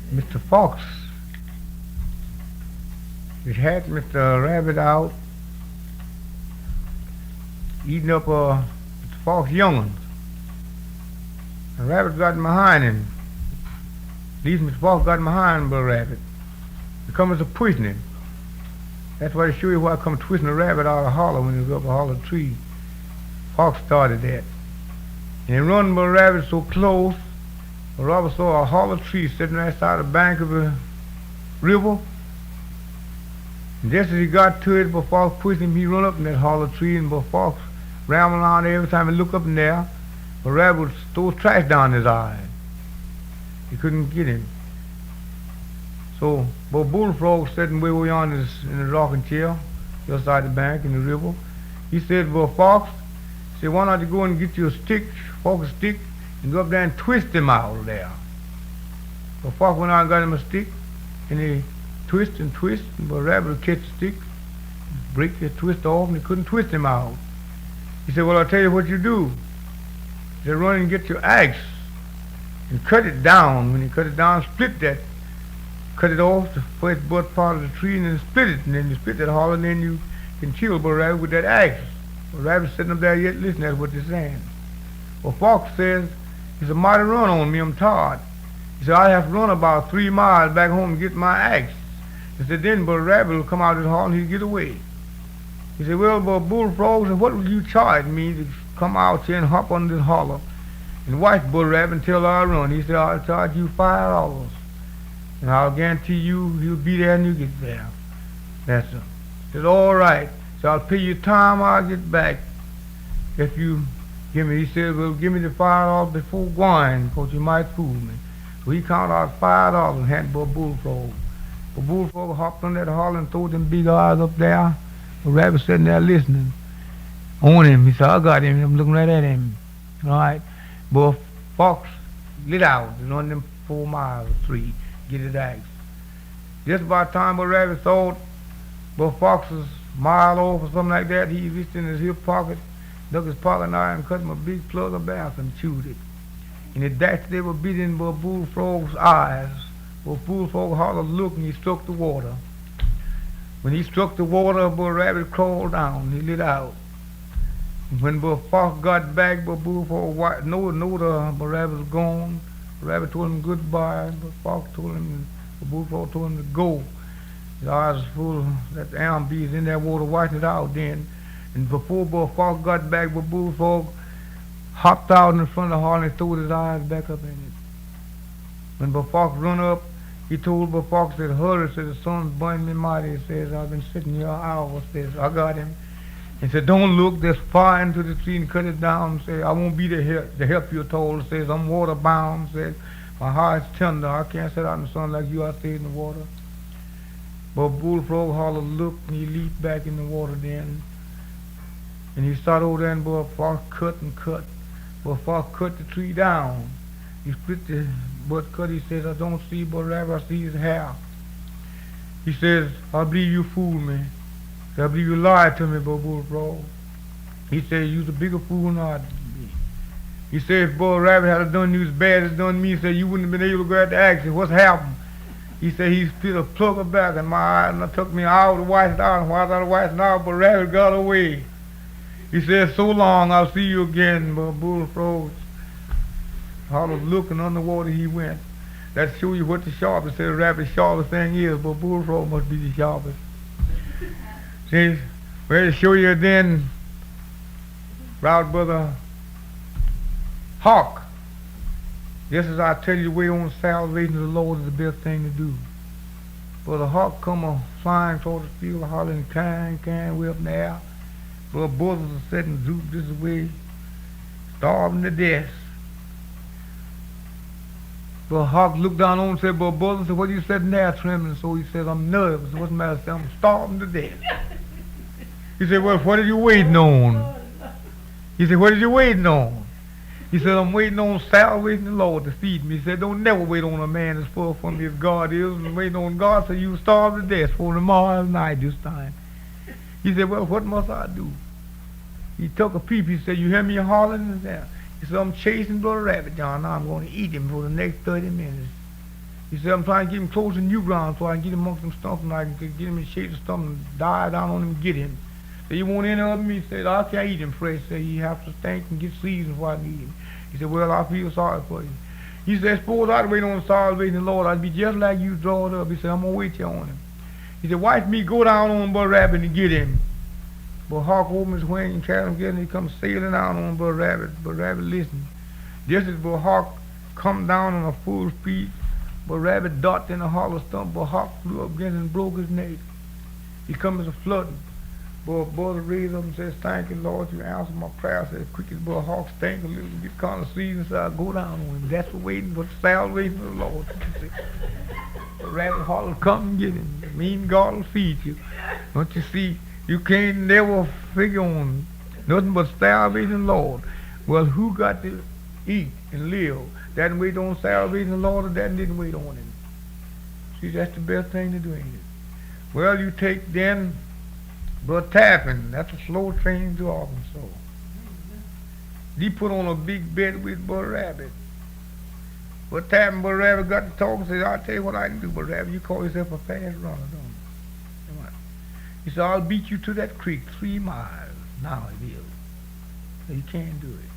Mr. Fox, it had Mr. Rabbit out eating up Mr. Fox young'uns. The rabbit got behind him. At least Mr. Fox got behind Brer Rabbit. He comes to pushing him. That's why they show you why I come twisting a rabbit out of a hollow when he was up a hollow tree. Fox started that. And he run Brer Rabbit so close, the robber saw a hollow tree sitting right side the bank of the river. And just as he got to it, Brer Fox pushed him, he run up in that hollow tree, and Brer Fox rambled around there. Every time he looked up in there, Brer Rabbit would throw trash down his eyes. He couldn't get him. So Brer Bullfrog sitting way yonder in the rocking chair, just side the bank in the river. He said, Brer Fox, he said, why not you go and get you a stick, Fox a stick, and go up there and twist him out of there. Brer Fox went out and got him a stick, and he twist, and Brer Rabbit would catch the stick, break the twist off, and he couldn't twist him out. He said, well, I'll tell you what you do. He said, run and get your axe and cut it down. When you cut it down, split that. Cut it off, the first butt part of the tree, and then split it. And then you split that hollow, and then you can kill Brer Rabbit with that axe. Brer Rabbit's sitting up there yet listening to what they're saying. Well, Fox says, it's a mighty run on me, I'm tired. He said, I have to run about 3 miles back home to get my axe. He said, then Brer Rabbit will come out of the hall and he'll get away. He said, well, Brer Bullfrog, said, what will you charge me to come out here and hop on this hollow and watch Brer Rabbit until I run? He said, I'll charge you $5. And I'll guarantee you he'll be there and you get there. That's it. He said, all right. So I'll pay you time I'll get back if you give me. He said, well, give me the $5 before going, because you might fool me. So he counted out $5 and handed Brer Bullfrog. Brer Bullfrog hopped on that hollow and threw them big eyes up there. The rabbit sitting there listening on him. He said, I got him. I'm looking right at him. All right. Brer Fox lit out and run them 4 miles or 3. Get his axe. Just about the time Brer Rabbit thought Brer Fox was a mile off or something like that, he reached in his hip pocket, dug his pocket knife and cut him a big plug of back and chewed it. And it dashed they were beating Brer Bullfrog's eyes. Brer Bullfrog hollered, look, and he struck the water. When he struck the water, Brer Rabbit crawled down. He lit out. And when Brer Fox got back, Brer Bullfrog know Brer Rabbit was gone. Brer Rabbit told him goodbye. Brer Fox told him, Brer Bullfrog told him to go. His eyes was full of that arm bees in that water, wiping it out then. And before Brer Fox got back, Brer Bullfrog hopped out in front of the hall and threw his eyes back up in it. When Brer Fox run up, he told Brer Fox, said, hurry, said, the sun's burning me mighty. He says, I've been sitting here hours. Says, I got him. He said, don't look, there's fire into the tree and cut it down. Said, I won't be there to help you at all. Says, I'm water bound. Said, my heart's tender. I can't sit out in the sun like you. I stay in the water. But Bullfrog hollered, look, and he leaped back in the water then. And he started over there and Brer Fox cut and cut. Brer Fox cut the tree down. He split the butt cut. He says, I don't see Brer Rabbit, I see his hair. He says, I believe you fooled me. I believe you lied to me, Brer Bullfrog. He said, you's a bigger fool than I be. He said, if Brer Rabbit had done you as bad as done me, he said, you wouldn't have been able to go out to ask him, what's happened? He said, he spit a plug of back in my eye, and it took me an hour to wash it out, and while I was washing it out, Brer Rabbit got away. He said, so long, I'll see you again, Brer Bullfrog. Hollered, looking underwater he went. That show you what the sharpest, said the rabbit's sharpest thing is, but Bullfrog must be the sharpest. See, well, to show you then, proud brother Hawk, just as I tell you, the way on salvation of the Lord is the best thing to do. Brother Hawk come a flying toward the field, hollering, can, way up in the air. Brother Buzzards are sitting droop this way, starving to death. Brother Hawk looked down on him and said, Brother Buzzards, said, what are you sitting there trembling? So he said, I'm nervous. What's the matter? I said, I'm starving to death. He said, well, what are you waiting on? He said, what are you waiting on? He said, I'm waiting on salvation of the Lord to feed me. He said, don't never wait on a man as far from me as God is. And waiting on God so you starve to death for tomorrow night this time. He said, well, what must I do? He took a peep. He said, you hear me hollering? He said, I'm chasing Brother Rabbit, John. Now I'm going to eat him for the next 30 minutes. He said, I'm trying to get him close to new ground so I can get him amongst them stumps and I can get him in shade of stumps and dive down on him and get him. So you want any of him? He said, I can't eat him fresh. He said, he has to stink and get seasoned before I need him. He said, well, I feel sorry for you. He said, suppose I'd wait on the salvation of the Lord, I'd be just like you drawed up. He said, I'm going to wait here on him. He said, watch me go down on Brother Rabbit and get him. But Hawk opened his wing and carried him getting, he come sailing down on Brother Rabbit. Brother Rabbit listened. Just as Brother Hawk come down on a full speed, Brother Rabbit darted in a hollow stump, but Hawk flew up against him and broke his neck. He come as a flooding. Brother raised up and says, thank you, Lord, you answered my prayer. I said, quick as Brother Hawk stank a little, get kind of seasoned, so I go down on him. That's for waiting for the salvation of the Lord. The rabbit heart will come and get him. The mean God will feed you. Don't you see? You can't never figure on nothing but salvation of the Lord. Well, who got to eat and live? That didn't wait on salvation of the Lord, or that didn't wait on him. See, that's the best thing to do, ain't it? Well, you take then Brother Tapping. That's a slow train to Arkansas. He put on a big bet with Brother Rabbit. Brother Tapping, Brother Rabbit got to talk and said, I'll tell you what I can do, Brother Rabbit. You call yourself a fast runner, don't you? Come on. He said, I'll beat you to that creek 3 miles. Now it is. So you can't do it.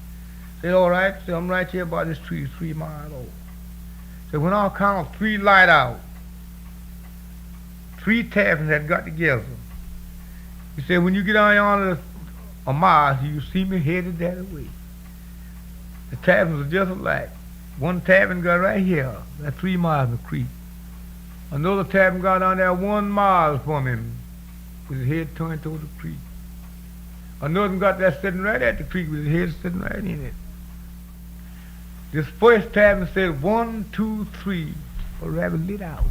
Said, all right. Said, I'm right here by this tree 3 miles off. Said, when I count 3 light out, 3 tappings had got together. He said, when you get down yonder a mile, you see me headed that way. The tappings are just alike. One tapping got right here, that 3 miles in the creek. Another tapping got down there 1 mile from him, with his head turned toward the creek. Another one got there sitting right at the creek with his head sitting right in it. This first tapping said 1, 2, 3, a rabbit lit out.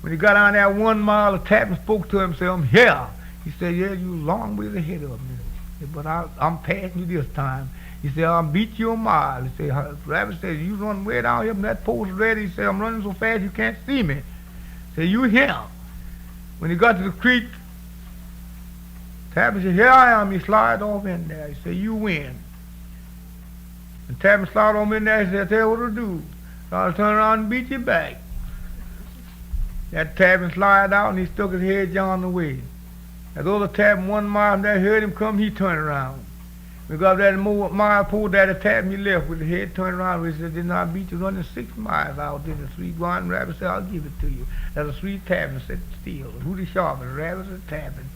When he got down there 1 mile, the tapping spoke to him and said, I'm here. He said, yeah, you long ways ahead of me. He said, but I'm passing you this time. He said, I'll beat you a mile. He said, Rabbit said, you run way down here from that post ready. He said, I'm running so fast you can't see me. He said, you here. When he got to the creek, Tapping said, here I am. He slid off in there. He said, you win. And Tapping slid off in there. He said, tell you what to do. So I'll turn around and beat you back. That Tapping slid out and he stuck his head down the way. That other Tapping 1 mile from there heard him come, he turned around. We got that mile pulled that Tapping, he left with his head turned around. He said, didn't I beat you running 6 miles out there? The 3 blind rabbits said, I'll give it to you. That's a 3 Tapping said, still. Who the sharpest, rabbits or Tapping?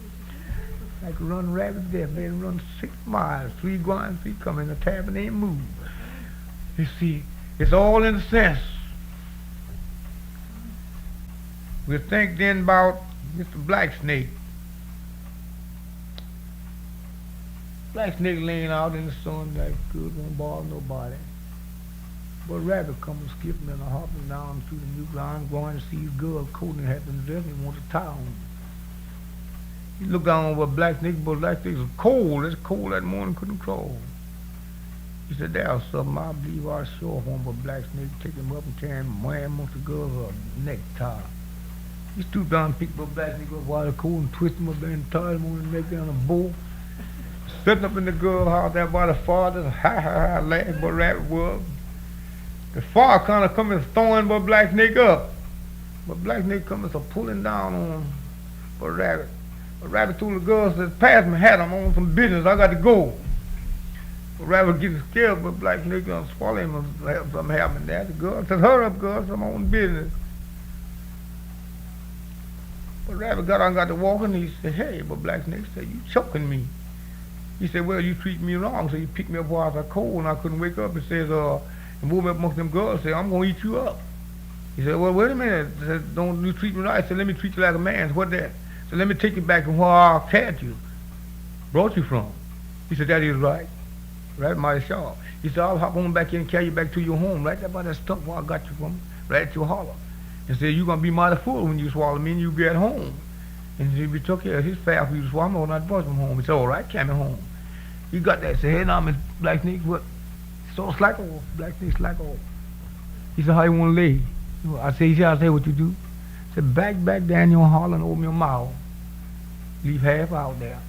I could run rabbits there, made him run 6 miles, 3 going, 3 coming, the Tapping ain't moved. You see, it's all in the sense. We think then about Mr. Blacksnake. Blacksnake laying out in the sun like good, won't bother nobody. But rabbit comes skipping and hopping down through the new ground, going to see his girl Coleman had been dressed and he wanted to tie on. He looked down over Blacksnake, but Blacksnake was cold. It's cold that morning, couldn't crawl. He said, there's something I believe I saw one, but Blacksnake take him up and carry him, man, amongst the girls a necktie. He stooped down and picked up Blacksnake up while the cold and twisted him up there and tied him on the neck down a bow. Sitting up in the girl house there by the father, ha, laughed, but rabbit was. The father kind of come and throwing but Blacksnake up. But Blacksnake come and so pulling down on him, but rabbit. But rabbit told the girl, said, pass me hat, I'm on some business, I got to go. But rabbit getting scared, but Blacksnake gonna swallow him and have something happen there. The girl said, hurry up, girl, I'm on business. But rabbit got on, got to walking, he said, hey, but Blacksnake said, you choking me. He said, well, you treat me wrong, so you picked me up while I was cold and I couldn't wake up. He says, and moved me up amongst them girls, said, I'm going to eat you up. He said, well, wait a minute. He said, don't you treat me right? I said, let me treat you like a man. What that? So let me take you back to where I catch you, brought you from. He said, that is right. Right, mighty sharp. He said, I'll hop on back in and carry you back to your home, right there by that stump where I got you from, right at your holler. And said, you're going to be mighty full when you swallow me and you get home. And he said, took care of his fast for you to swallow, I'm not bust him home. He said, all right, carry me home. He got that. He said, hey, now, Miss Blacksnake, what? So slack off. Blacksnake slack off. He said, how you want to lay? I said, what you do? He said, back down your holler and open your mouth. Leave half out there.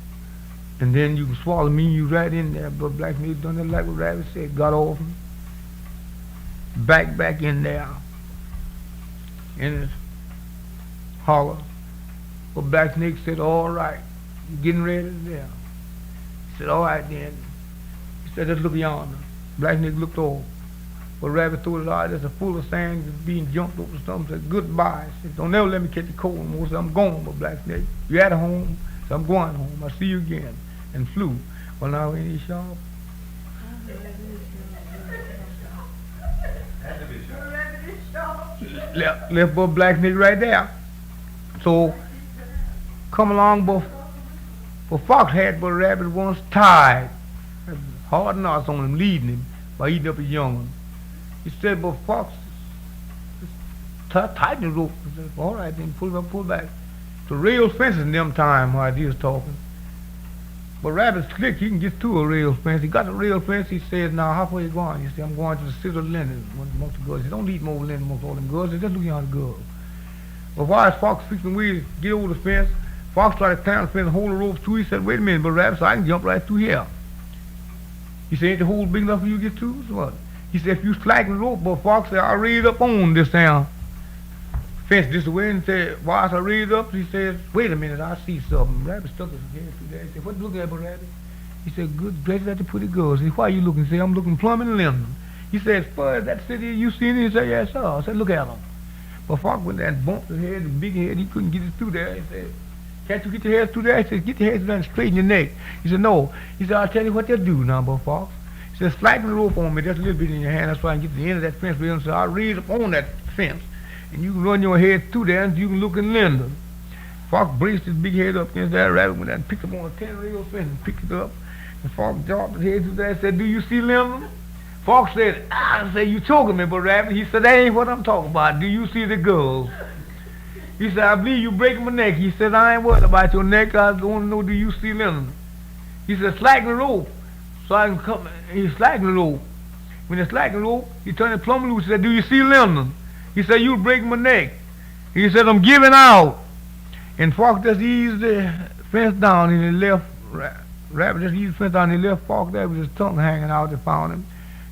And then you can swallow me, you right in there. But Blacksnake done that like what Rabbit said, got off him. Back in there. in his holler. But Black Snake said, all right, you getting ready there? He said, all right then. He said, just look yonder. Black Snake looked over. But Rabbit threw his eye, there's a full of sand just being jumped over something, said, goodbye. He said, don't never let me catch the cold anymore. Said, I'm going, but Black Snake. You at home? So I'm going home. I'll see you again. And flew. Well, now ain't he sharp? Left boy Black Snake right there. So come along, but Fox had but Rabbit once tied. Hard knots on him, leading him by eating up his young one. He said, but Fox tighten the rope. He said, all right, then pull back. The rail fences in them time while he was talking. But Rabbit's slick, he can get through a rail fence. He got the rail fence, he said, now how far you going? He said, I'm going to the city of London, amongst the girls. He said, don't eat more London amongst all them girls. He said, just look at the girls. But while Fox fixing the way to get over the fence, Fox started climbing the fence and hold the ropes too. He said, wait a minute, but Rabbit said, I can jump right through here. He said, ain't the hole big enough for you to get through? So what? He said, if you slacken the rope, but Fox said, I'll raise up on this fence this way, and said, while I raised up, he said, wait a minute, I see something. Rabbit stuck his head through there. He said, what you looking at, but Rabbit? He said, good gracious, at the pretty girls. He said, why are you looking? He said, I'm looking plumb in Linden. He said, as far as that city, you seen it? He said, yes, sir. I said, look at him. But Fox went there and bumped his head, the big head, he couldn't get it through there. He said, can't you get your head through there? He said, get your head through there and straighten your neck. He said, no. He said, I'll tell you what they'll do now, but Fox. He said, slacken the rope on me just a little bit in your hand. That's why I can get to the end of that fence rail. So I'll raise up on that fence. And you can run your head through there and you can look in Linden. Fox braced his big head up against that. Rabbit went down and picked up on a 10-rail fence and picked it up. And Fox dropped his head through there and said, do you see Linden? Fox said, I say, you choking me, but Rabbit. He said, that ain't what I'm talking about. Do you see the girls? He said, I believe you breaking my neck. He said, I ain't worried about your neck. I want to know, do you see Linden? He said, slacken the rope. So I can come. He slackened the rope. When he slackened the rope, he turned it plumb loose. He said, do you see Linden? He said, you break my neck. He said, I'm giving out. And Fox just eased the fence down and he left. Rabbit just eased the fence down and he left Fox there with his tongue hanging out. They found him,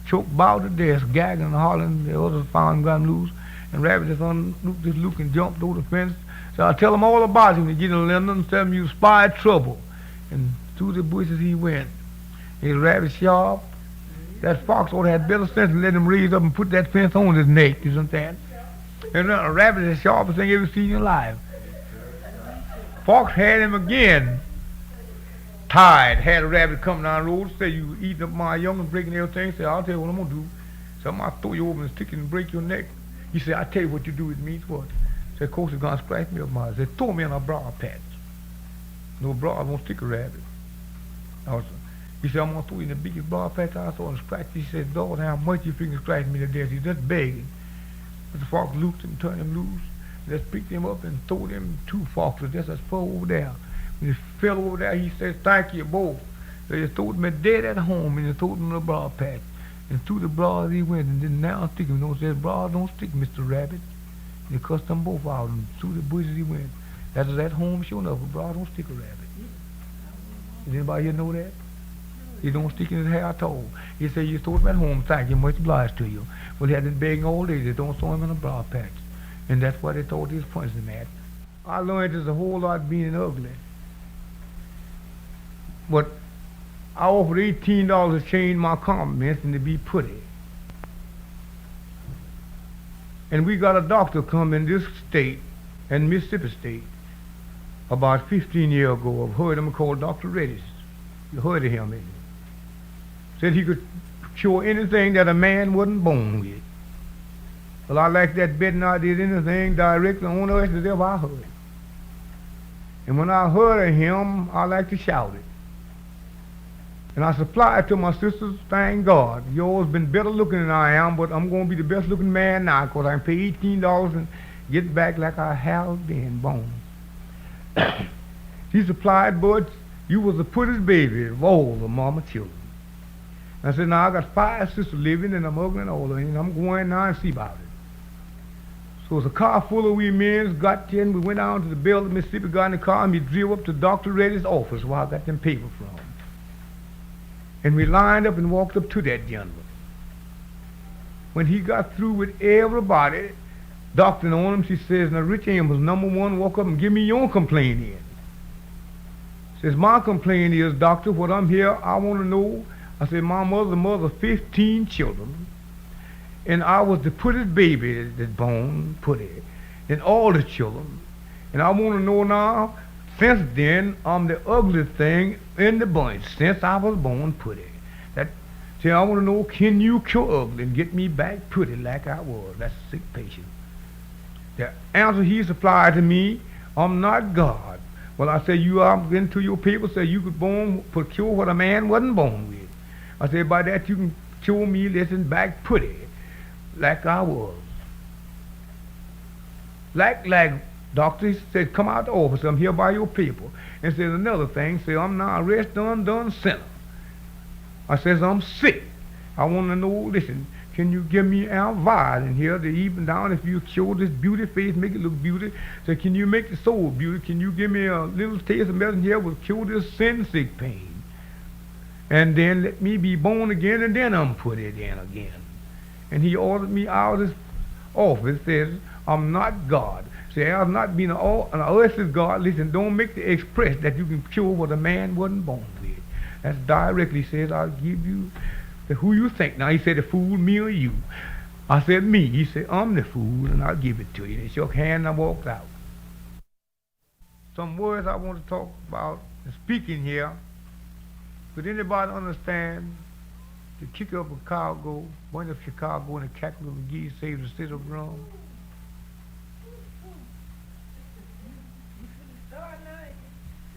choked about to death, gagging and hollering. The others found him, got him loose. And Rabbit just unlooped his loop and jumped over the fence. So I'll tell him all about him. He get in Linden and tell him you spied trouble. And through the bushes he went. His Rabbit sharp. That Fox ought to have better sense and let him raise up and put that fence on his neck, you understand? And a Rabbit is the sharpest thing you ever seen in your life. Fox had him again, tied, had a Rabbit come down the road, say, you eating up my young and breaking everything. Say, I'll tell you what I'm going to do. So I'm going to throw you over and stick it and break your neck. He said, I'll tell you what you do, it means what? Said, of course, it's going to scratch me up my head. Said, throw me in a broad patch. No broad won't stick a rabbit. He said, I'm going to throw you in the biggest broad patch I saw and scratch. He said, Lord, how much you figure scratch me to death? He's just begging. But the fox loosed him, turned him loose, just picked him up and threw them two foxes just as far over there. When he fell over there, he said, thank you both. So he threw them dead at home and he threw them in the broad patch. And through the broad he went and then now stick him. Don't say, broad don't stick, Mr. Rabbit. And he cussed them both out and through the bushes he went. That was at home, sure enough, but broad don't stick a rabbit. Does anybody here know that? He don't stick in his hair at all. He said, you throw him at home, thank you, much obliged to you. Well, he had been begging all day, they don't throw him in a broad patch. And that's why they thought he was punching him at. I learned there's a whole lot being ugly. But I offered $18 to change my compliments and to be pretty. And we got a doctor come in this state, in Mississippi State, about 15 years ago. I've heard him called Dr. Reddish. You heard of him, maybe. Said he could cure anything that a man wasn't born with. Well, I like that better than I did anything directly on earth as ever I heard. And when I heard of him, I like to shout it. And I supplied to my sisters, thank God. Yours been better looking than I am, but I'm going to be the best looking man now because I can pay $18 and get back like I have been born. She supplied, but you was the prettiest baby of all the mama children. I said, now I got 5 sisters living and I'm ugly and older and I'm going now and see about it. So it's a car full of we men got in. We went down to the Bell of Mississippi, got in the car, and we drove up to Dr. Reddy's office where I got them papers from. And we lined up and walked up to that gentleman. When he got through with everybody, doctoring on him. She says, now Rich Amos, number one, walk up and give me your complaint in. Says, my complaint is, doctor, what I'm here, I want to know. I said, my mother 15 children, and I was the prettiest baby that born, pretty, and all the children. And I want to know now, since then, I'm the ugly thing in the bunch, since I was born pretty. See, I want to know, can you cure ugly and get me back pretty like I was? That's a sick patient. The answer he supplied to me, I'm not God. Well, I said, you are into your people, say you could cure what a man wasn't born with. I said, by that you can cure me, listen, back pretty, like I was. Like, doctor, he said, come out the office, I'm here by your people. And said another thing, say, I'm now arrested, undone sinner. I says, I'm sick. I want to know, listen, can you give me our vial in here to even down if you cure this beauty face, make it look beauty? So can you make the soul beauty? Can you give me a little taste of medicine here will cure this sin sick pain? And then let me be born again, and then I'm put it in again. And he ordered me out of his office, says, I'm not God. Say, I've not been an earthly God. Listen, don't make the express that you can cure what a man wasn't born with. That's directly says, I'll give you who you think. Now, he said, the fool, me or you? I said, me. He said, I'm the fool, and I'll give it to you. They shook hands and I walked out. Some words I want to talk about, speaking here. Could anybody understand the kicker of Chicago, one of Chicago, and the cackle of the geese saves the city of Rome?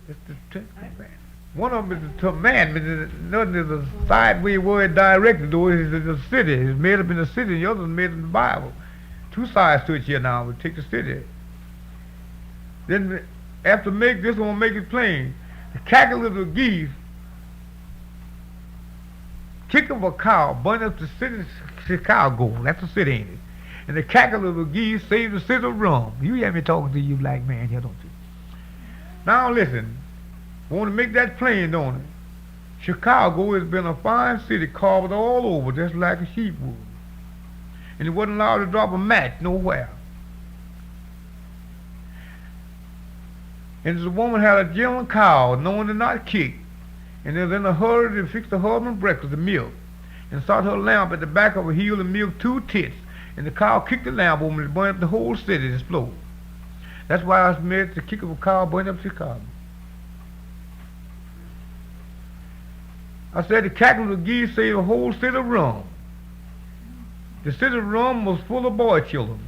It's the tenth commandment. One of them is the commandment. Another is a sideway word directed to it. It's the city. It's made up in the city. The other is made up in the Bible. Two sides to it here now. We take the city. Then after make this one, make it plain. The cackle of the geese, kick of a cow, burn up the city of Chicago. That's the city, ain't it? And the cackle of the geese save the city of Rome. You hear me talking to you black man here, don't you? Now listen. I want to make that plain, don't it? Chicago has been a fine city carved all over, just like a sheep would. And it wasn't allowed to drop a match nowhere. And the woman had a gentle cow, known to not kick, and was in a hurry to fix the husband's breakfast, the milk, and sought her lamp at the back of her heel and milked 2 tits. And the cow kicked the lamp over and burned up the whole city and exploded. That's why I was made the kick of a cow burn up Chicago. I said the cackle of the geese saved the whole city of Rome. The city of Rome was full of boy children.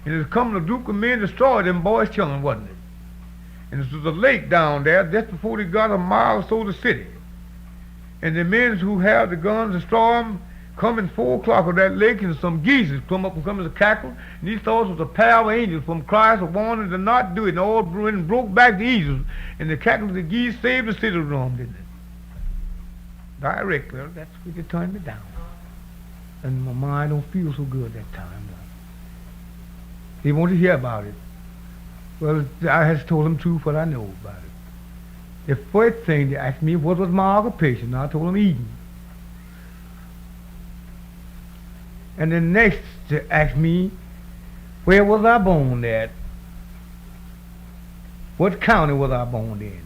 And it's coming a group of men destroyed them boys' children, wasn't it? And there was a lake down there just before they got a mile or so to the city. And the men who had the guns destroy them come in 4 o'clock of that lake, and some geese come up and come as a cackle. And these thoughts was a pair of angels from Christ who wanted to not do it. And all broke back the angels. And the cackle of the geese saved the city of Rome, didn't it? Directly, that's what they turned me down. And my mind don't feel so good that time. They want to hear about it. Well, I had told them truth what I know about it. The first thing they asked me, what was my occupation? I told them eating. And the next they asked me, where was I born at? What county was I born in?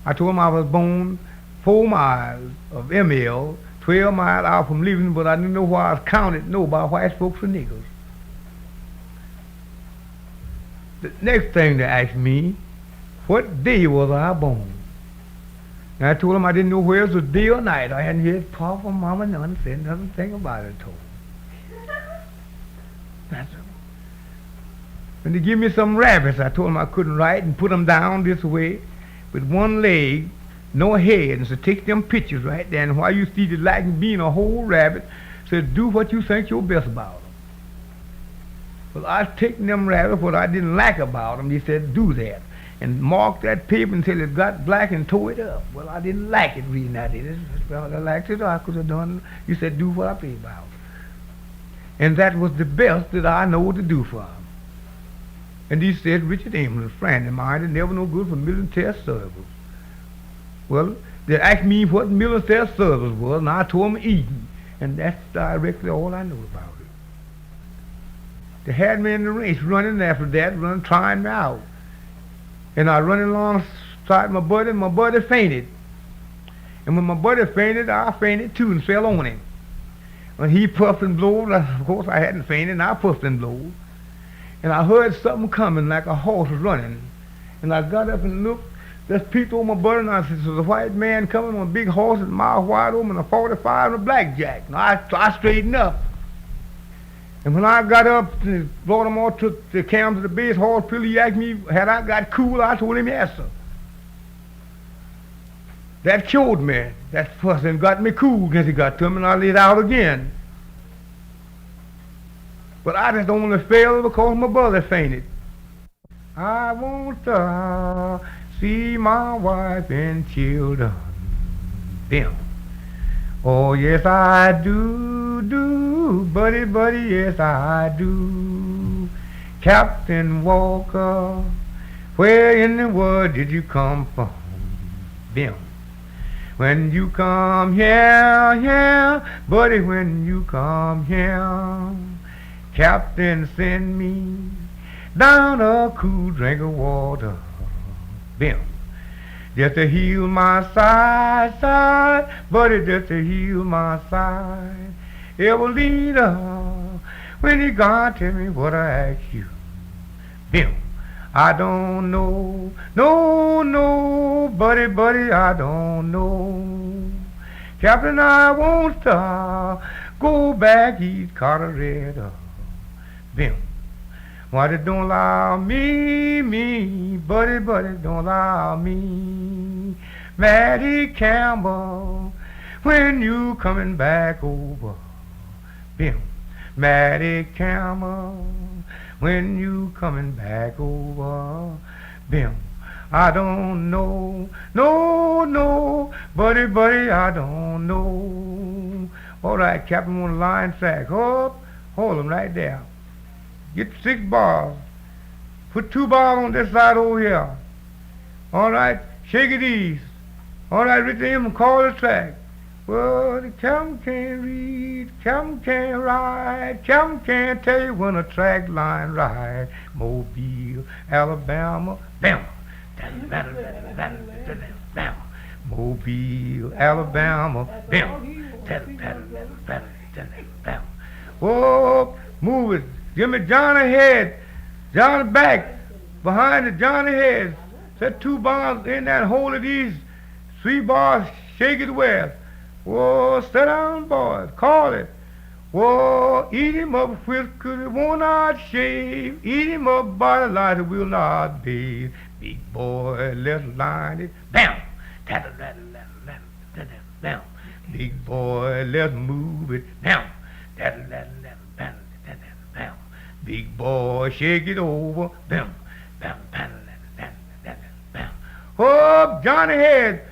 I told them I was born 4 miles of ML, 12 miles out from Living, but I didn't know why I was counted, no, by white folks or niggers. The next thing they asked me, what day was I born? And I told them I didn't know whether it was day or night. I hadn't heard Papa or Mama none said nothing about it at all. That's it. When they give me some rabbits, I told them I couldn't write and put them down this way with one leg, no head, and so take them pictures right there, and while you see the like being a whole rabbit, said do what you think you're best about them. Well, I was taking them rabbits, what I didn't like about them, they said do that, and mark that paper until it got black and tore it up. Well, I didn't like it reading that. Well, I liked it, I could have done, you said do what I pay about. And that was the best that I know to do for them. And he said, Richard Amos, a friend of mine, that never no good for military service. Well, they asked me what military service was, and I told them eating. And that's directly all I know about it. They had me in the race running after that, trying me out. And I running alongside my buddy fainted. And when my buddy fainted, I fainted too and fell on him. When he puffed and blowed, of course I hadn't fainted, and I puffed and blowed. And I heard something coming like a horse running. And I got up and looked, just peeked over my buddy, and I said, there's a white man coming on a big horse, and mouth wide open, and a 45 and a blackjack. And I straightened up. And when I got up and brought him all to the camp to the base hospital, he asked me, had I got cool? I told him, yes, sir. That killed me. That fussing got me cool because he got to me, and I laid out again. But I just only fell because my brother fainted. I want to see my wife and children. Them. Oh, yes, I do, buddy, yes, I do. Captain Walker, where in the world did you come from? Them. When you come here, buddy, when you come here, Captain, send me down a cool drink of water. Them. Just to heal my side, buddy, just to heal my side. Evelina, when you gonna tell me what I asked you? Them. I don't know, no, buddy, I don't know. Captain, I want to go back East Colorado. Them. Why they don't allow me, buddy, don't allow me. Matty Campbell, when you coming back over? Bim. Matty Campbell, when you coming back over? Bim. I don't know, no, buddy, I don't know. All right, Captain, on the line track. Hold him right there. Get 6 bars. Put 2 bars on this side over here. All right, shake it east. All right, reach him and call the track. Well, the captain can't read, captain can't write, captain can't tell you when a track line ride. Mobile, Alabama, bam. Bam. Mobile, Alabama, bam. Bam. Whoa, move it. Give me Johnny head, Johnny back, behind the Johnny head. Set 2 bars in that hole of these 3 bars, shake it west. Whoa, sit down, boys, call it. Whoa, eat him up, whisker, will not shave. Eat him up, body lighter, will not bathe. Big boy, let's line it. Bam! Bam! Big boy, let's move it. Bam! Bam! Big boy, shake it over. Bam! Bam! Bam! Bam! Oh, Johnny head,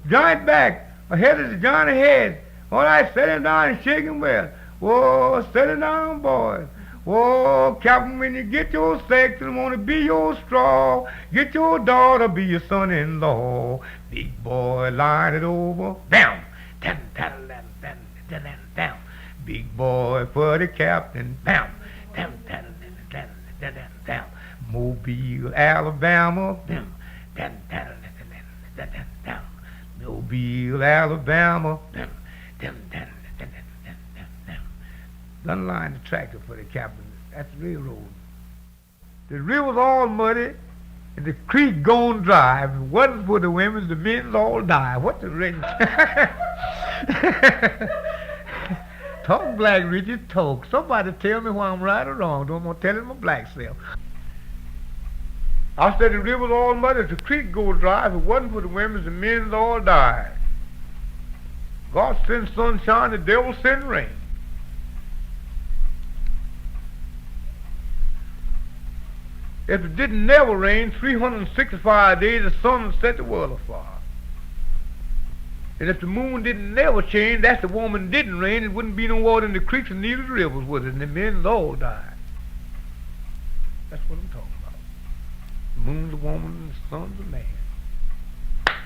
Johnny back. Ahead of the Johnny head. All right, set him down and shake him well. Whoa, set him down, boys. Whoa, Captain, when you get your sex, I want to be your straw. Get your daughter, be your son-in-law. Big boy, line it over. Bam! Bam! Big boy for the captain. Bam! Bam! Mobile, Alabama. Bam! Mobile, Alabama. Done line the tractor for the captain. That's the railroad. The river's all muddy, and the creek gone dry. If it wasn't for the women, the men's all die. What the ring? Talk, Black Richard, talk. Somebody tell me why I'm right or wrong. Don't want to tell it my black self. I said the river's all muddy, the creek goes dry. If it wasn't for the women, the men's all die. God sends sunshine, the devil sends rain. If it didn't never rain, 365 days, the sun would set the world afire. And if the moon didn't never change, that's the woman didn't rain, it wouldn't be no water in the creeks and neither the rivers would it, and the men all died. That's what I'm talking about. The moon's a woman and the sun's a man.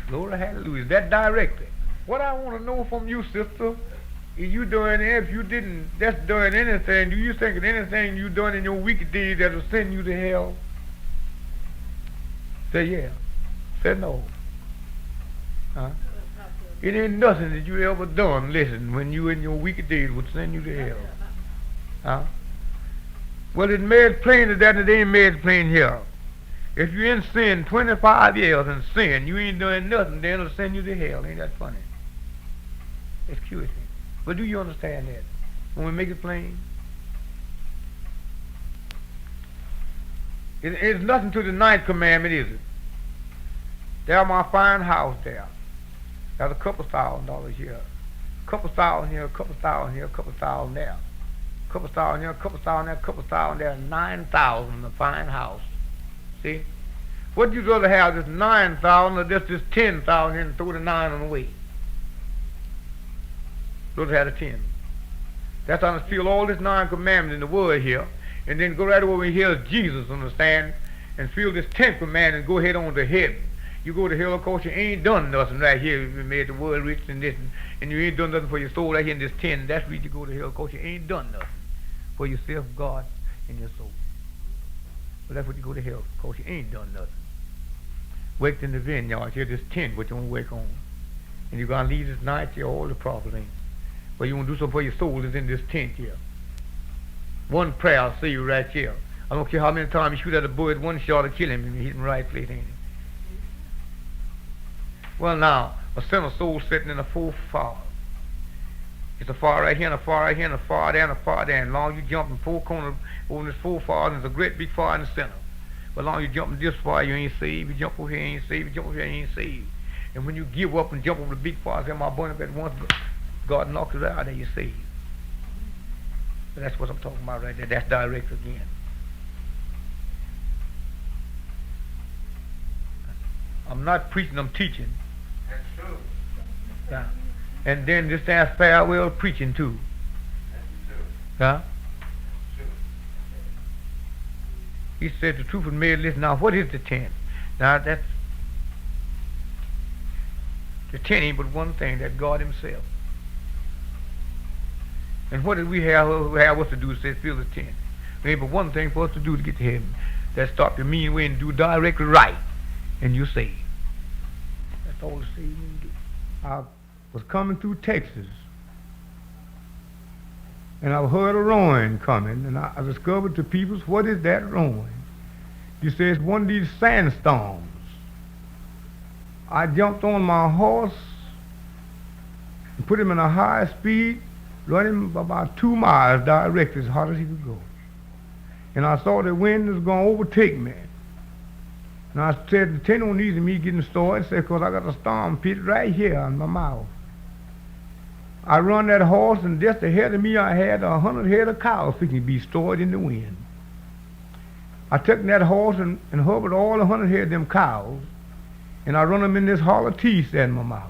Glory, hallelujah. That directly. What I want to know from you, sister, If you doing it, if you didn't, that's doing anything, do you think of anything you doing in your wicked deeds that will send you to hell? Say yeah. Say no. Huh? It ain't nothing that you ever done, listen, when you in your wicked deeds would send you to hell. Huh? Well, it's made plain to that, and it ain't made plain here. If you're in sin 25 years in sin, you ain't doing nothing, then it'll send you to hell. Ain't that funny? Excuse me. But do you understand that? When we make it plain? It's nothing to the ninth commandment, is it? There's my fine house there. There's a couple $1,000 here. A couple thousand here, a couple thousand here, a couple thousand there. A couple thousand here, a couple thousand there, a couple thousand there, 9,000 in a fine house. See? What you rather have, this 9,000 or just this 10,000 and throw the 9 on the way? Rather have the 10. That's how to steal all this 9 commandments in the word here, and then go right over here to Jesus, understand, and feel this 10th commandment and go ahead on to heaven. You go to hell, of course, you ain't done nothing right here. You made the world rich and this, and you ain't done nothing for your soul right here in this 10. That's where you go to hell, of course, you ain't done nothing for yourself, God, and your soul. But that's what you go to hell, of course, you ain't done nothing. Worked in the vineyard, here this 10, what you want to work on. And you're going to leave this night here all the property. But you want to do something for your soul is in this tent here. One prayer I'll see you right here. I don't care how many times you shoot at a bullet, one shot will kill him and you hit him right place, ain't it? Well now, a sinner soul sitting in a full fire. It's a fire right here and a fire right here and a fire there and a fire there. And long you jump in 4 corners over this 4 fire, there's a great big fire in the center. But long you jump in this fire, you ain't saved. You jump over here, you ain't saved. You jump over here, you ain't saved. And when you give up and jump over the big fire, say, my burn up at once, God knocks it out and you're saved. But that's what I'm talking about right there. That's direct again. I'm not preaching, I'm teaching. That's true. Yeah. And then this stands farewell preaching too. That's true. Huh? True. He said the truth was made. Listen now, what is the 10? Now that's the 10 ain't but one thing, that God himself. And what did we have us to do? It says fill the 10. There ain't but one thing for us to do to get to heaven. That's stop your mean way and do directly right, and you're saved. That's all the saved men do. I was coming through Texas, and I heard a roaring coming, and I discovered to people, what is that roaring? You say it's one of these sandstorms. I jumped on my horse and put him in a high speed, run him about 2 miles direct as hard as he could go. And I saw the wind was going to overtake me. And I said, depend on these and me getting started, because I got a storm pit right here in my mouth. I run that horse, and just ahead of me I had 100 head of cows fixing to be stored in the wind. I took that horse and hovered all 100 head of them cows, and I run them in this hollow teeth in my mouth.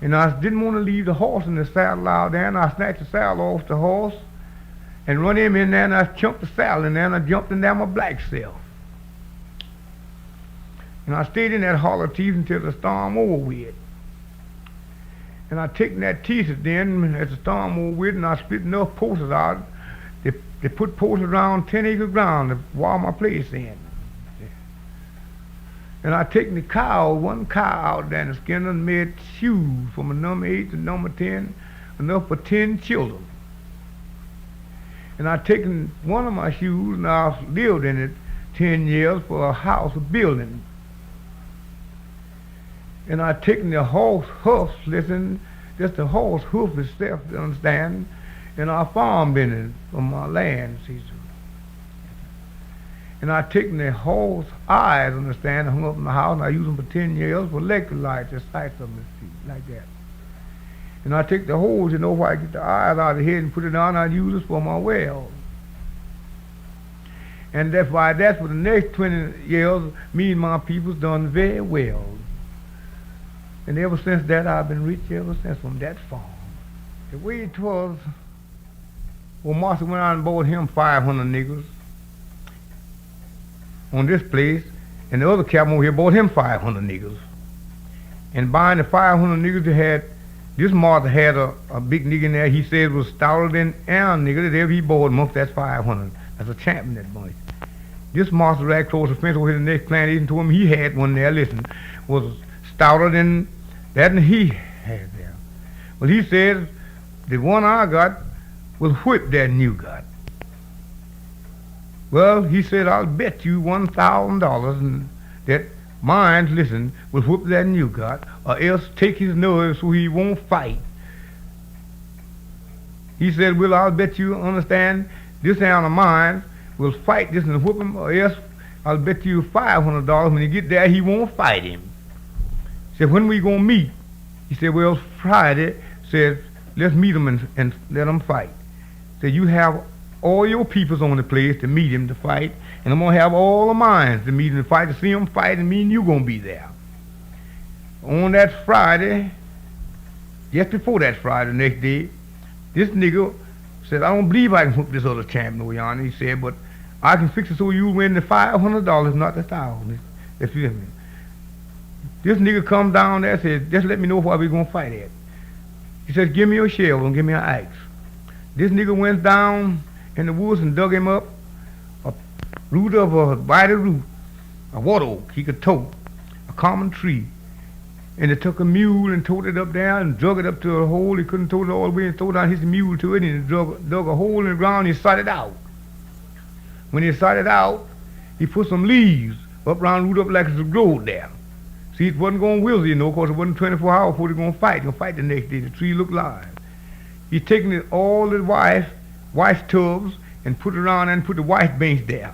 And I didn't want to leave the horse in the saddle out there, and I snatched the saddle off the horse and run him in there, and I chunked the saddle in there, and I jumped in there my black self. And I stayed in that hollow teeth until the storm over with. And I taken that teeth then as the storm over with, and I split enough posts out. They put posts around 10 acre ground to wall my place in. And I taken the cow, one cow out there and skinned and made shoes from a number 8 to number 10, enough for 10 children. And I taken one of my shoes and I lived in it 10 years for a house, a building. And I taken the horse hoofs, listen, just the horse hoof itself, you understand, and I farmed in it from my land, see. And I taken the horse eyes, understand, and hung up in the house, and I used them for 10 years for electric lights, the sights of them, like that. And I take the holes, where I get the eyes out of the head and put it on, I use it for my well. And that's why for the next 20 years, me and my people's done very well. And ever since that, I've been rich ever since from that farm. The way it was, well, Martha went out and bought him 500 niggers on this place, and the other captain over here bought him 500 niggers. And buying the 500 niggers, they had This Martha had a big nigga in there. He said was stouter than our nigga that ever he bought amongst that 500. That's a champion, that bunch. This Martha right across the fence over here the next plantation to him. He had one there, listen, was stouter than that and he had there. Well, he said the one I got will whip that new got. Well, he said, I'll bet you $1,000 that mine, listen, will whoop that new got, or else take his nerves so he won't fight. He said, well, I'll bet you understand this hand of mine will fight this and whoop him, or else I'll bet you $500 when you get there he won't fight him. He said, when we gonna meet? He said, well, Friday. Said, let's meet him and let him fight. Said, you have all your peoples on the place to meet him to fight, and I'm going to have all of mine to meet him to fight, to see him fight, and me and you going to be there. On that Friday, just before that Friday, the next day, this nigga said, I don't believe I can hook this other champion over yonder. He said, but I can fix it so you win the $500, not the $1,000. Excuse me. This nigga come down there and said, just let me know where we going to fight at. He said, give me a shovel and give me an axe. This nigga went down in the woods and dug him up a root of a mighty root, a water oak he could tote, a common tree. And they took a mule and towed it up there and dug it up to a hole. He couldn't tote it all the way and throw down his mule to it, and he dug a hole in the ground and he sawed it out. When he sawed it out, he put some leaves up around the root up like it was growed there. See, it wasn't going to wither, you know, because it wasn't 24 hours before they were going to fight. They're going to fight the next day. The tree looked live. He taken it, all the wife's tubs and put it around and put the wife bench there.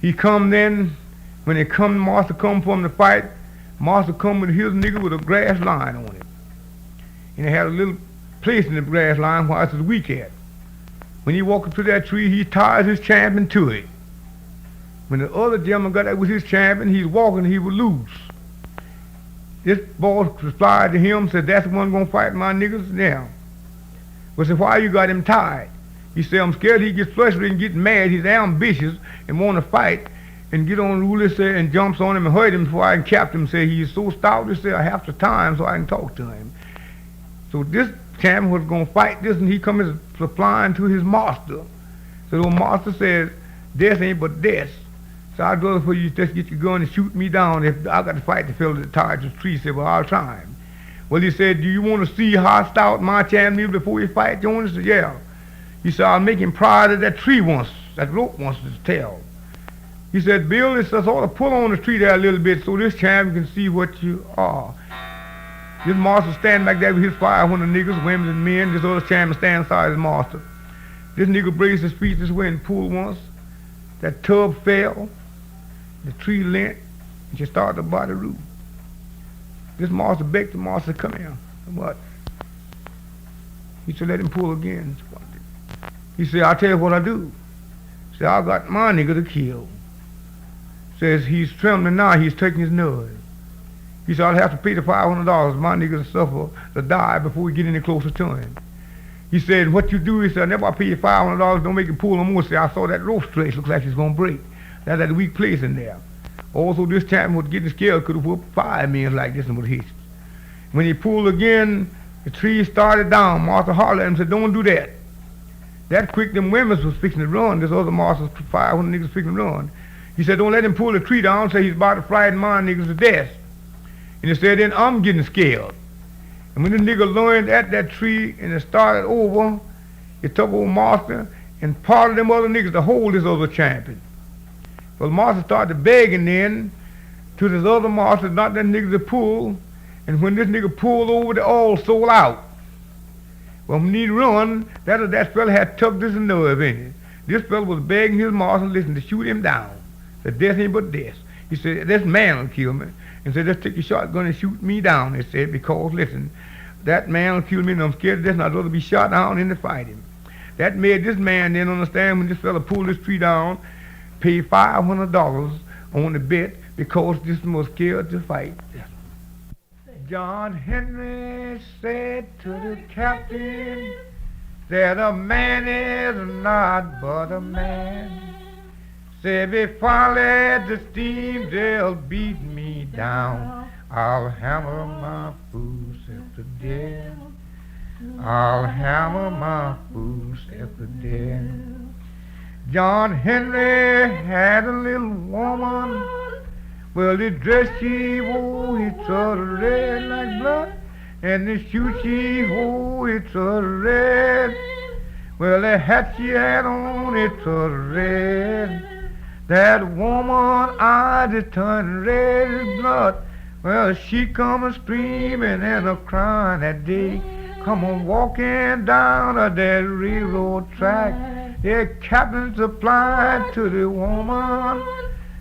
He come then, when they come, Master come for him to fight, Master come with his nigga with a grass line on it. And they had a little place in the grass line where it was weak at. When he walked up to that tree, he ties his champion to it. When the other gentleman got that with his champion, he's walking, he was loose. This boy replied to him, said, that's the one going to fight my niggas now. Well, said, why you got him tied? He said, I'm scared he gets frustrated and gets mad. He's ambitious and want to fight and get on the ruler, said, and jumps on him and hurt him before I can capture him. Said, he's so stout, he said, I have the time so I can talk to him. So this champion was going to fight this, and he come supplying to his master. So the master said, this ain't but this. So I'd rather for you just get your gun and shoot me down if I got to fight the fellow that tied to the tree. He said, well, I'll try him. Well, he said, do you want to see how stout my champion is before you fight, Jonas? He said, yeah. He said, I'll make him proud of that tree once, that rope wants to tell. He said, Bill, it's just ought to pull on the tree there a little bit so this champion can see what you are. This master standing back there with his 500 niggas, women and men. This other champion standing beside his master. This nigga braced his feet this way and pulled once. That tub fell. The tree leant, and she started to bite the root. This master begged the master, come here. What? He said, let him pull again. He said, I'll tell you what I do. He said, I got my nigga to kill. Says, he's trembling now, he's taking his nerves. He said, I'll have to pay the $500. My nigga to suffer, to die before we get any closer to him. He said, what you do? He said, I never pay you $500, don't make him pull no more. He said, I saw that rope stretch, looks like it's going to break. That's that weak place in there. Also, this champion was getting scared, could have whooped 5 men like this and would hit. When he pulled again, the tree started down. Master hollered at him and said, don't do that. That quick, them women was fixing to run. This other master, 500 niggas fixing to run. He said, don't let him pull the tree down, say he's about to frighten my niggas to death. And he said, then I'm getting scared. And when the nigga learned at that tree and it started over, it took old master and part of them other niggas to hold this other champion. Well, master started begging then to this other master, not that nigga to pull. And when this nigga pulled over, they all sold out. Well, when he run, that fella had tucked this nerve in it. This fella was begging his master, listen, to shoot him down. Said, this ain't but this. He said, this man will kill me. And said, just take your shotgun and shoot me down. He said, because, listen, that man will kill me and I'm scared of this and I'd rather be shot down than to fight him. That made this man then understand when this fella pulled this tree down, pay $500 on the bet because this one was scared to fight. John Henry said to the captain that a man is not but a man. Said if I let the steam, they'll beat me down. I'll hammer my footsteps to death. I'll hammer my footsteps to death. John Henry had a little woman. Well, the dress she wore, it was red like blood, and the shoes she wore, it was red. Well, the hat she had on, it was red. That woman eyes, it turned red as blood. Well, she come a screaming and a crying that day. Come on walking down that railroad track. The captain supplied to the woman.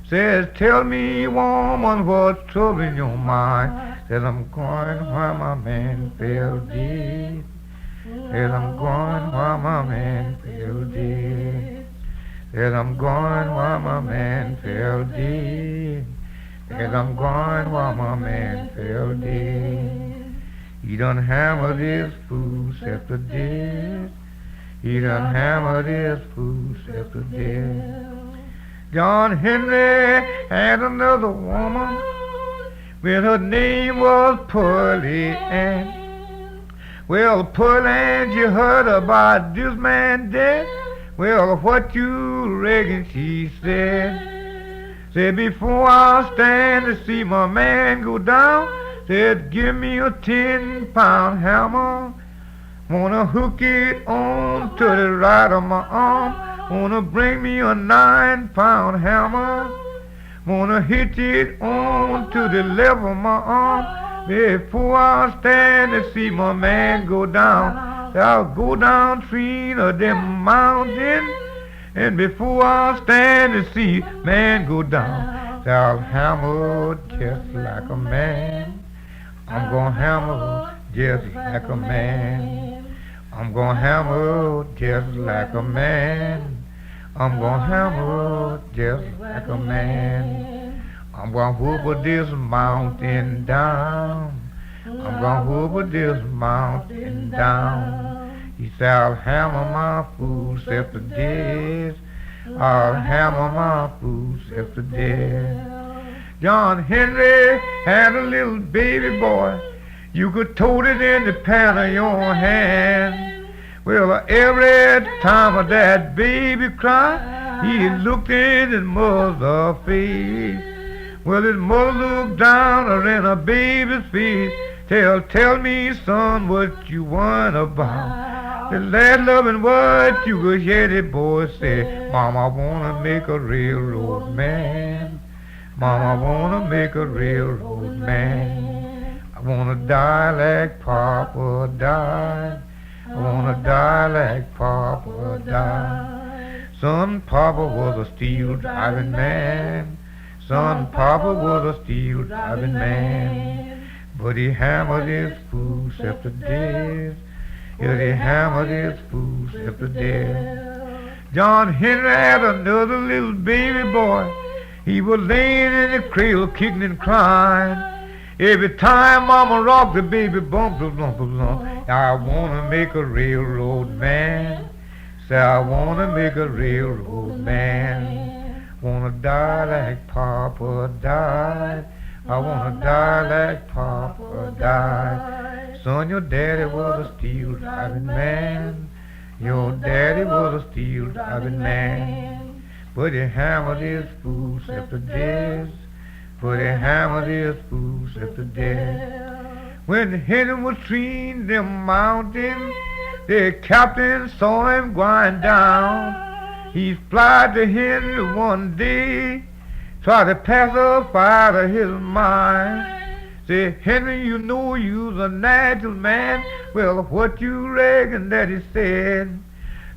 Says, tell me, woman, what's troubling your mind? Says, I'm going where my man fell dead. Says, I'm going where my man fell dead. Says, I'm going where my man fell dead. Says, I'm going where my man fell dead. He done hammered his footsteps to death. He done hammered his footsteps to death. John Henry had another woman. Well, her name was Pearlie Ann. Well, Pearlie Ann, you heard about this man dead. Well, what you reckon she said? Said, before I stand to see my man go down, said, give me a 10-pound hammer. Wanna hook it on to the right of my arm. Wanna bring me a 9-pound hammer. Wanna hit it on to the left of my arm. Before I stand to see my man go down, I'll go down between of them mountains. And before I stand to see man go down, I'll hammer just like a man. I'm gonna hammer just like a man. I'm gonna hammer just like a man. I'm gonna hammer just like a man. I'm gonna whoop this mountain down. I'm gonna whoop this mountain down. He said, I'll hammer my footsteps to death. I'll hammer my footsteps to death. John Henry had a little baby boy. You could tote it in the pan of your hand. Well, every time that baby cried, he looked in his mother's face. Well, his mother looked down in her baby's face. Tell me, son, what you want about. The last loving word you could hear the boy say, Mama, I wanna make a railroad man. Mama, I wanna make a railroad man. I wanna die like Papa died. I wanna die like Papa died. Son, Papa was a steel driving man. Son, Papa was a steel driving man. But he hammered his footsteps to death. Yeah, he hammered his footsteps to death. John Henry had another little baby boy. He was laying in the cradle, kicking and crying. Every time Mama rocked the baby, bump, bump, bump, bump. I wanna make a railroad man. Say, I wanna make a railroad man. Wanna die like Papa died. I wanna die like Papa died. Son, your daddy was a steel driving man. Your daddy was a steel driving man. But he hammered his footsteps to death. But he hammered his footsteps to death. When Henry was between them mountains, the captain saw him going down. He flied to Henry one day, tried to pacify to his mind. Say, Henry, you know you's a natural man. Well, what you reckon that he said?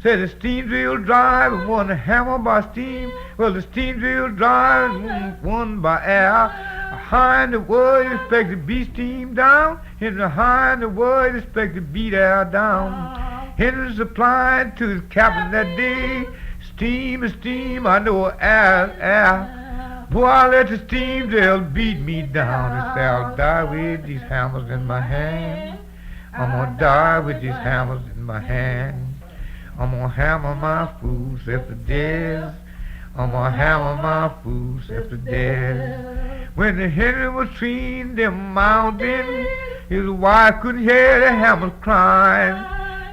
Said the steam drill drive one hammer by steam. Well, the steam drill drive one by air. Behind the word expect to beat steam down. And behind the word expect to beat air down. Henry supplied to the captain that day. Steam is steam, I know air, air. Boy, I let the steam drill beat me down. He said, I'll die with these hammers in my hand. I'm gonna die with these hammers in my hand. I'm gonna hammer my footsteps to death. I'm gonna hammer my footsteps to death. When the Henry was between them mountains, his wife couldn't hear the hammers crying.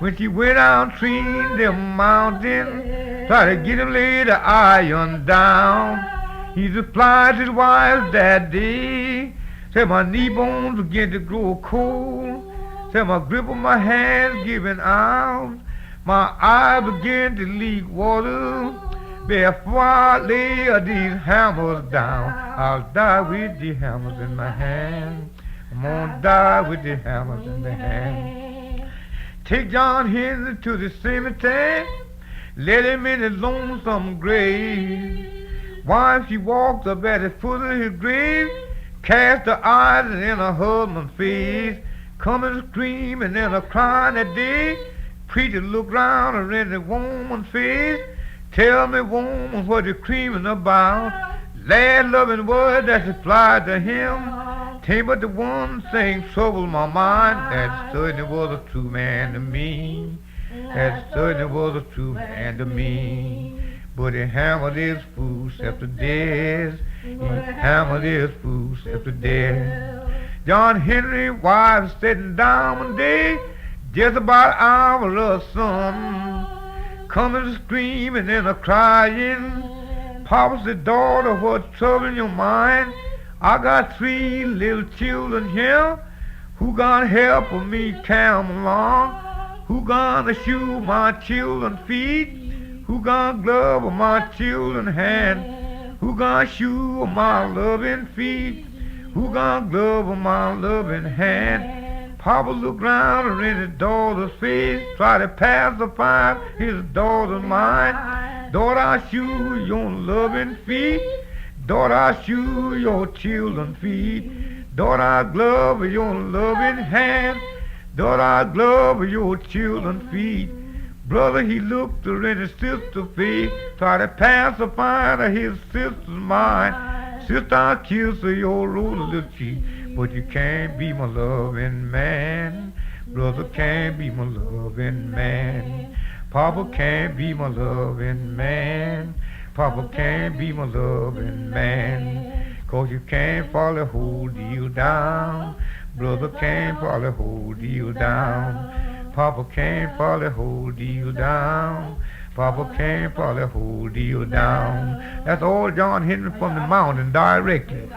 When she went out between them mountains, tried to get him lay the iron down. He supplied his wife that day. Said my knee bones began to grow cold. Said my grip on my hands giving out. My eyes began to leak water. Before I lay these hammers down, I'll die with the hammers in my hand. I'm gonna die with the hammers in my hand. Take John Henry to the cemetery, let him in his lonesome grave. While she walked up at the foot of his grave, cast her eyes in her husband's face, coming screaming and a crying that day. Preacher looked round her in the woman's face. Tell me, woman, what you screaming about? Last loving word that applied to him. Tell but the one thing troubled my mind. That certainly was a true man to me. That certainly was a true man to me. But he hammered his footsteps to death. He hammered his footsteps to death. John Henry's wife sitting down one day, just about an hour of sun, coming screaming and a crying. Papa said, daughter, what's troubling your mind? I got 3 little children here. Who gonna help me carry them along? Who gonna shoe my children's feet? Who gonna glove my children's hand? Who gonna shoe my loving feet? Who gonna glove my loving hand? Papa looked round in his daughter's face, tried to pacify his daughter's mind. Daughter, I shoe your loving feet. Daughter, I shoe your children's feet. Daughter, I glove your loving hand. Daughter, I glove your children's feet. Brother, he looked her in his sister's face, tried to pacify his sister's mind. Sister, I kiss your old little cheek, but you can't be my loving man. Brother can't be my loving man. Papa can't be my loving man. Papa can't be my loving man. 'Cause you can't follow hold you down. Brother can't follow hold you down. Papa can't follow hold you down. Papa can't follow hold you down. That's all John Henry from the mountain directly.